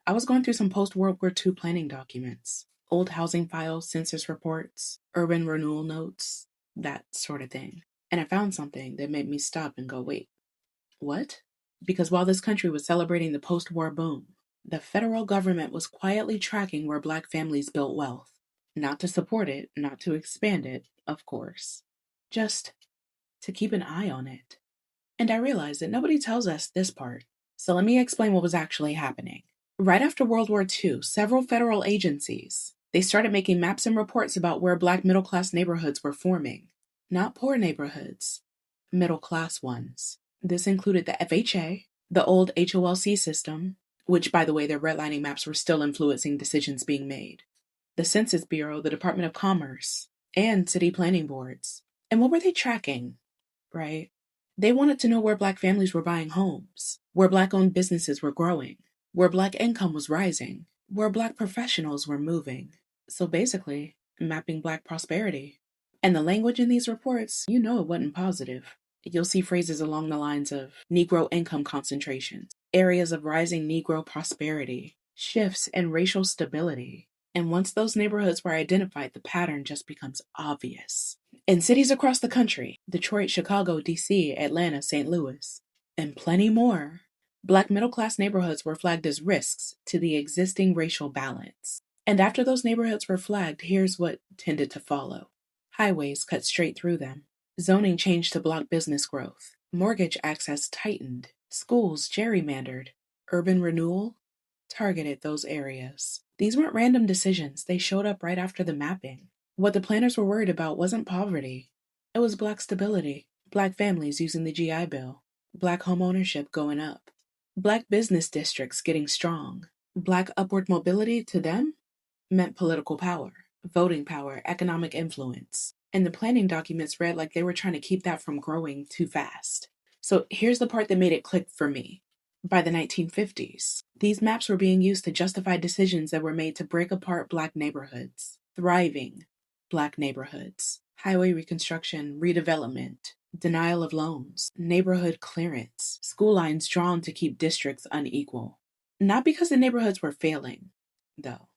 I was going through some post-World War II planning documents, old housing files, census reports, urban renewal notes, that sort of thing. And I found something that made me stop and go, wait, what? Because while this country was celebrating the post-war boom, the federal government was quietly tracking where Black families built wealth. Not to support it, not to expand it, of course. Just to keep an eye on it. And I realized that nobody tells us this part. So let me explain what was actually happening. Right after World War II, several federal agencies, they started making maps and reports about where Black middle-class neighborhoods were forming. Not poor neighborhoods, middle-class ones. This included the FHA, the old HOLC system, which, by the way, their redlining maps were still influencing decisions being made, the Census Bureau, the Department of Commerce, and city planning boards. And what were they tracking, right? They wanted to know where Black families were buying homes, where Black-owned businesses were growing, where Black income was rising, where Black professionals were moving. So basically, mapping Black prosperity. And the language in these reports, it wasn't positive. You'll see phrases along the lines of Negro income concentrations, areas of rising Negro prosperity, shifts in racial stability. And once those neighborhoods were identified, the pattern just becomes obvious. In cities across the country, Detroit, Chicago, DC, Atlanta, St. Louis, and plenty more, Black middle-class neighborhoods were flagged as risks to the existing racial balance. And after those neighborhoods were flagged, here's what tended to follow. Highways cut straight through them. Zoning changed to block business growth. Mortgage access tightened. Schools gerrymandered. Urban renewal targeted those areas. These weren't random decisions. They showed up right after the mapping. What the planners were worried about wasn't poverty. It was Black stability. Black families using the GI Bill. Black home ownership going up. Black business districts getting strong. Black upward mobility to them meant political power, voting power, economic influence. And the planning documents read like they were trying to keep that from growing too fast. So here's the part that made it click for me. By the 1950s, these maps were being used to justify decisions that were made to break apart Black neighborhoods, thriving Black neighborhoods, highway reconstruction, redevelopment, denial of loans, neighborhood clearance, school lines drawn to keep districts unequal. Not because the neighborhoods were failing, though,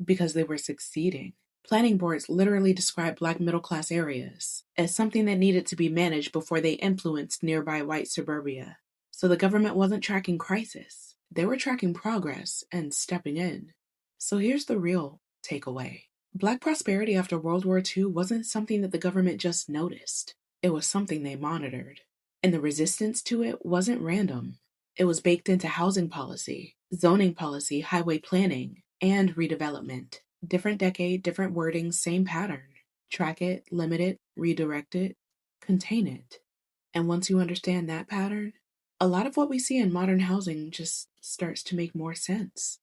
because they were succeeding. Planning boards literally described Black middle-class areas as something that needed to be managed before they influenced nearby white suburbia. So the government wasn't tracking crisis. They were tracking progress and stepping in. So here's the real takeaway. Black prosperity after World War II wasn't something that the government just noticed. It was something they monitored. And the resistance to it wasn't random. It was baked into housing policy, zoning policy, highway planning, and redevelopment. Different decade, different wording, same pattern. Track it, limit it, redirect it, contain it. And once you understand that pattern, a lot of what we see in modern housing just starts to make more sense.